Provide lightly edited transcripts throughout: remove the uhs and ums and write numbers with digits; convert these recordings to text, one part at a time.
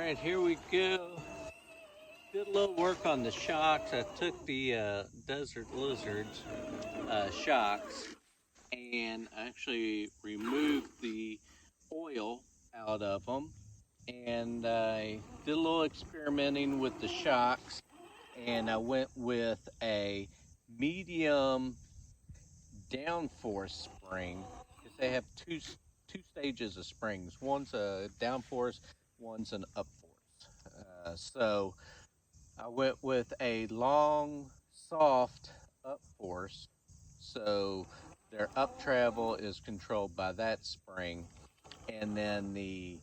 Alright, here we go. Did a little work on the shocks. I took the Desert Lizards shocks and actually removed the oil out of them. And I did a little experimenting with the shocks, and I went with a medium downforce spring because they have two stages of springs. One's a downforce, one's an upforce. So I went with a long, soft up force, so their up travel is controlled by that spring, and then the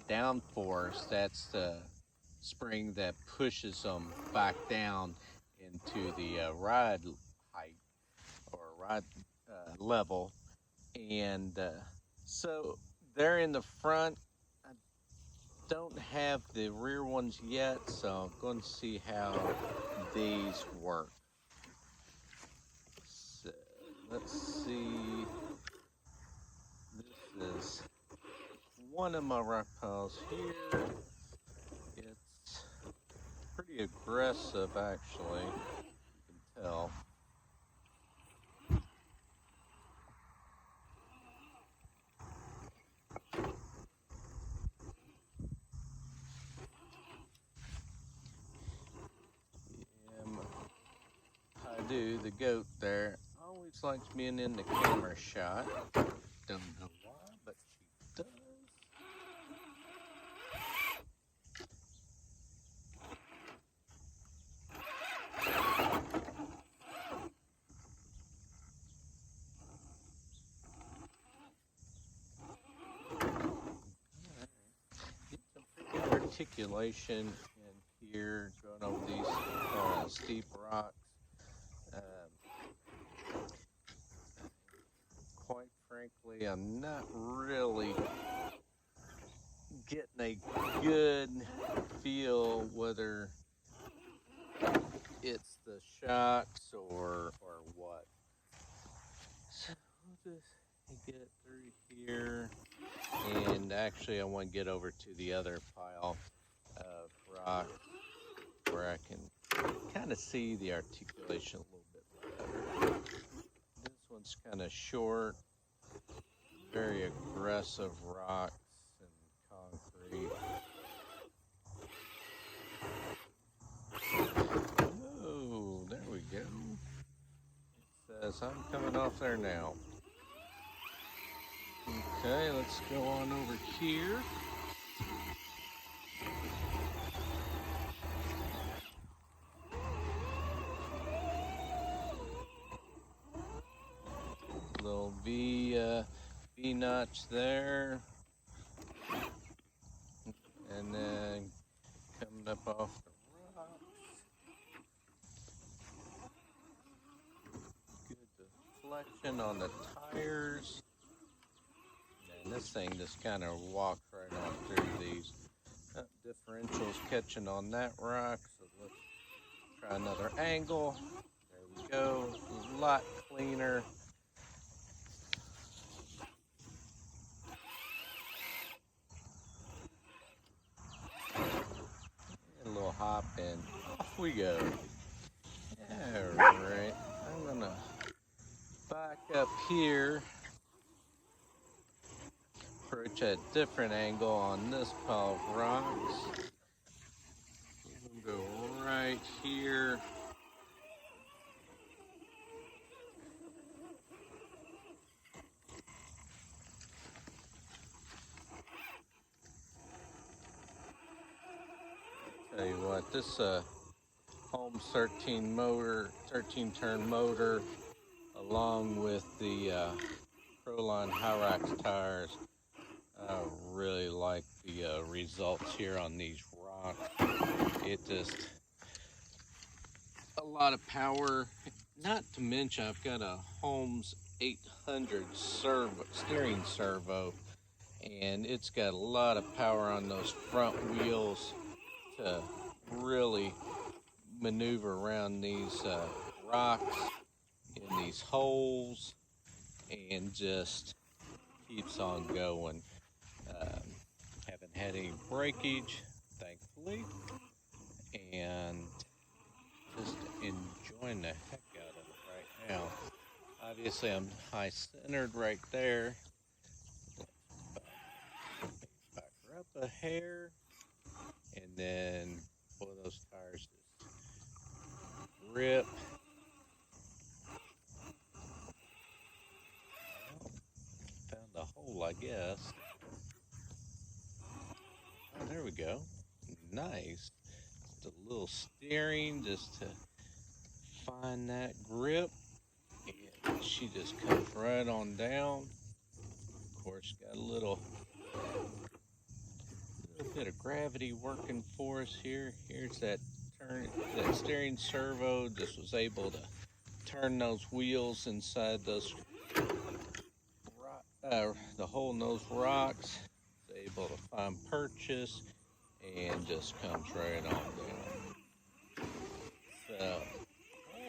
down force, that's the spring that pushes them back down into the ride height or ride level. And so they're in the front. Don't have the rear ones yet, so I'm going to see how these work. So let's see. This is one of my rock piles here. It's pretty aggressive, actually. You can tell. The goat there always likes being in the camera shot. Don't know why, but she does. Get some pretty articulation in here, going over these steep rocks. Quite frankly, I'm not really getting a good feel whether it's the shocks or what. So we'll just get through here, and actually I want to get over to the other pile of rocks where I can kind of see the articulation a little bit better. This one's kind of short, very aggressive rocks and concrete. Oh, there we go. It says I'm coming off there now. Okay, let's go on over here. Little V notch there, and then coming up off the rocks. Good deflection on the tires, and this thing just kind of walked right on through these differentials catching on that rock. So let's try another angle. There we go, a lot cleaner. Hop and off we go. Alright, I'm gonna back up here, approach at a different angle on this pile of rocks. We'll go right here. Tell you what, this Holmes 13 turn motor, along with the Proline Hyrax tires, I really like the results here on these rocks. It just, a lot of power. Not to mention, I've got a Holmes 800 steering servo, and it's got a lot of power on those front wheels to really maneuver around these rocks in these holes, and just keeps on going. Haven't had any breakage slowly and just enjoying the heck out of it right now. Obviously, I'm high centered right there. Back her up a hair, and then boy, those tires just rip. Well, found a hole, I guess. Oh, there we go. Nice. Just a little steering just to find that grip, and she just comes right on down. Of course, got a little bit of gravity working for us here. Here's that that steering servo. Just was able to turn those wheels inside those the hole in those rocks. It's able to find purchase and just comes right on down. So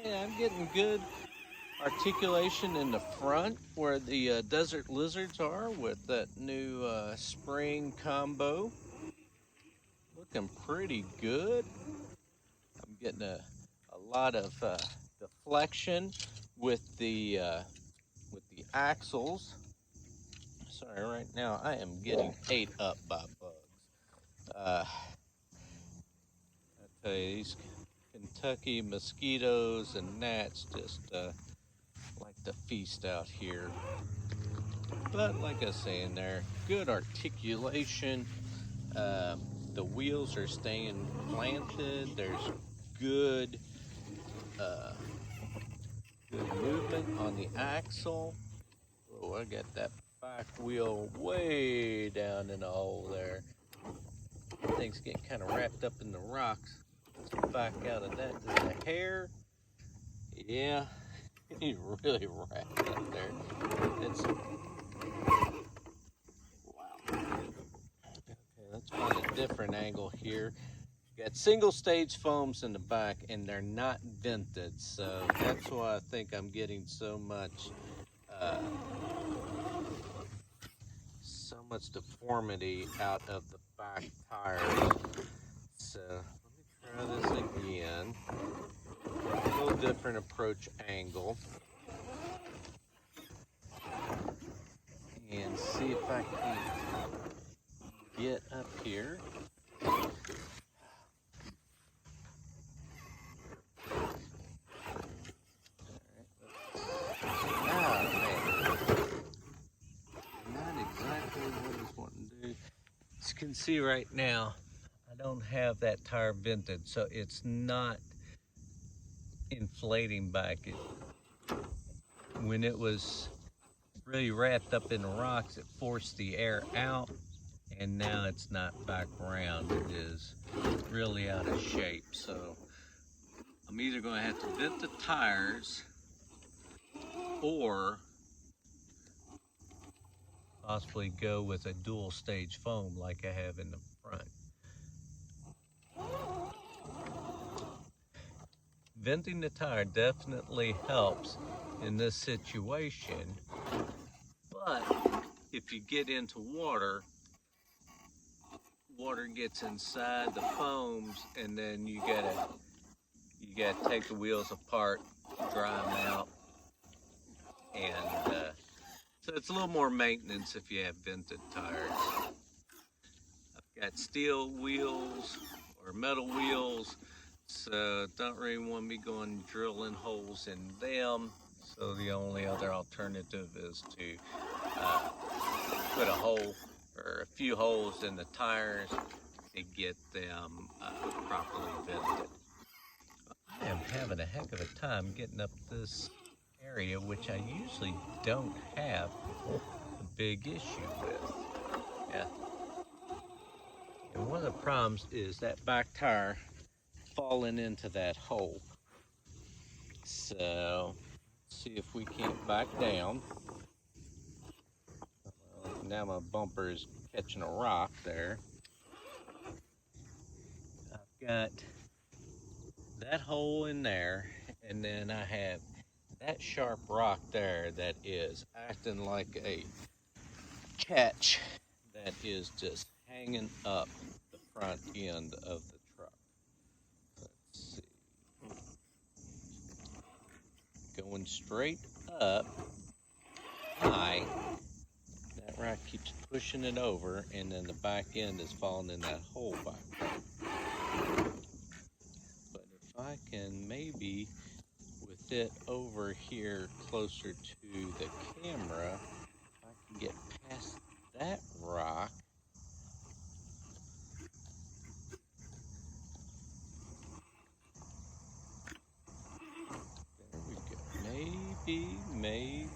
yeah, I'm getting good articulation in the front where the desert lizards are with that new spring combo. Looking pretty good. I'm getting a lot of deflection with the axles. Sorry, right now I am getting ate up by bugs. I tell you, these Kentucky mosquitoes and gnats just like to feast out here. But like I was saying there, good articulation. The wheels are staying planted. There's good uh, good movement on the axle. Oh, I got that back wheel way down in the hole there. Things get kind of wrapped up in the rocks. Let's back out of that. The hair, yeah, he's really wrapped up there. It's wow. Okay, let's find a different angle here. Got single stage foams in the back, and they're not vented, so that's why I think I'm getting so much deformity out of the back tires. So let me try this again. A little different approach angle, and see if I can get up here. As you can see right now, I don't have that tire vented, so it's not inflating back. When it was really wrapped up in the rocks, it forced the air out, and now it's not back around. It is really out of shape. So I'm either going to have to vent the tires or possibly go with a dual stage foam like I have in the front. Venting the tire definitely helps in this situation, but if you get into water gets inside the foams, and then you gotta take the wheels apart, dry them out, and so it's a little more maintenance if you have vented tires. I've got steel wheels or metal wheels, so don't really want to be going drilling holes in them. So the only other alternative is to put a hole or a few holes in the tires to get them properly vented. I am having a heck of a time getting up this area, which I usually don't have a big issue with. Yeah. And one of the problems is that back tire falling into that hole. So let's see if we can't back down. Now my bumper is catching a rock there. I've got that hole in there, and then I have that sharp rock there that is acting like a catch that is just hanging up the front end of the truck. Let's see. Going straight up high. That rack keeps pushing it over, and then the back end is falling in that hole back there. But if I can maybe, with it over here closer to the camera, if I can get past that rock, there we go. Maybe.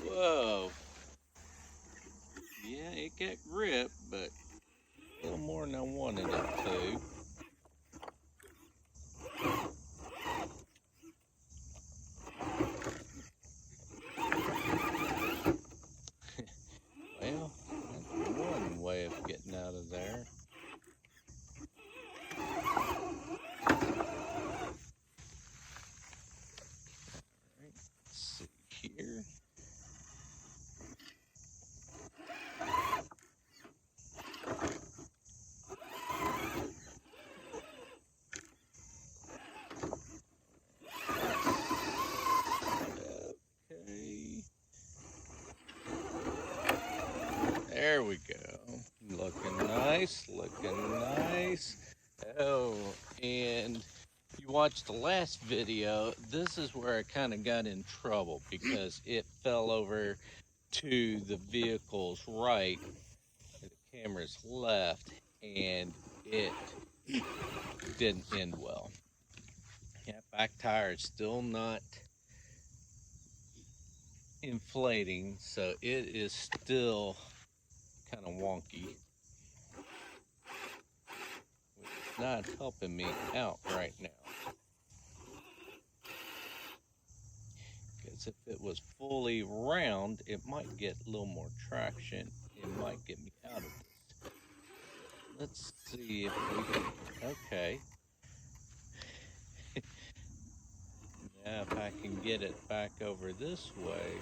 Whoa. Yeah, it got grip, but a little more than I wanted it to. Well, that's one way of getting out of there. Alright, let's see here. Okay. There we go. Looking nice, looking nice. Oh, and you watched the last video. This is where I kind of got in trouble because it fell over to the vehicle's right, the camera's left, and it didn't end well. Yeah, back tire is still not inflating, so it is still kind of wonky, which is not helping me out right now. Because if it was fully round, it might get a little more traction. It might get me out of this. Let's see if we can. Okay. Now, if I can get it back over this way.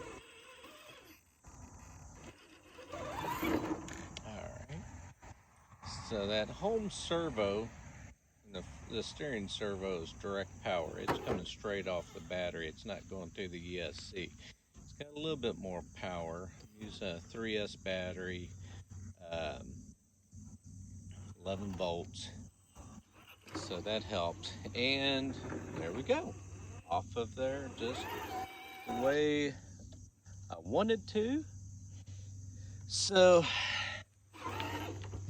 Alright. So that home servo, the steering servo is direct power. It's coming straight off the battery. It's not going through the ESC. It's got a little bit more power. Use a 3S battery, 11 volts. So that helped. And there we go. Off of there just the way I wanted to. So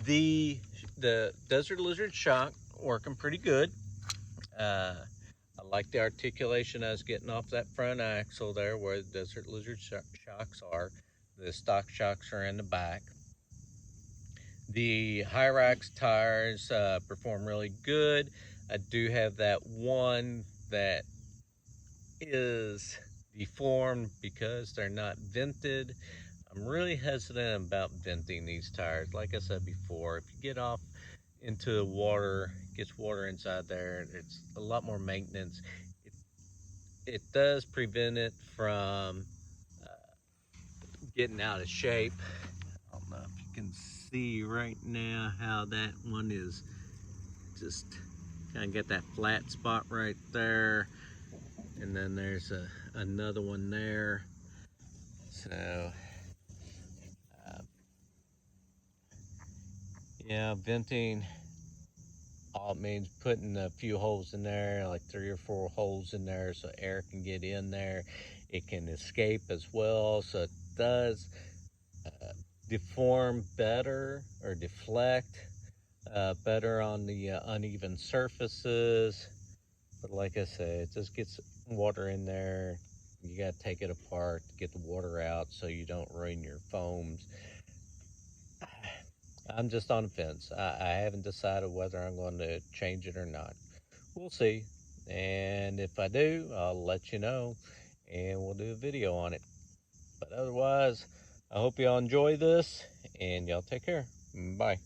the Desert Lizard shock working pretty good. I like the articulation I was getting off that front axle there where the Desert Lizard shocks are. The stock shocks are in the back. The Hyrax tires perform really good. I do have that one that is deformed because they're not vented. I'm really hesitant about venting these tires. Like I said before, if you get off into the water, gets water inside there, it's a lot more maintenance. It does prevent it from getting out of shape. I don't know if you can see right now how that one is just kind of get that flat spot right there, and then there's another one there. So yeah, venting, all it means putting a few holes in there, like 3 or 4 holes in there so air can get in there. It can escape as well, so it does deform better or deflect better on the uneven surfaces. But like I said, it just gets water in there. You got to take it apart to get the water out so you don't ruin your foams. I'm just on the fence. I haven't decided whether I'm going to change it or not. We'll see. And if I do, I'll let you know and we'll do a video on it. But otherwise, I hope y'all enjoy this and y'all take care. Bye.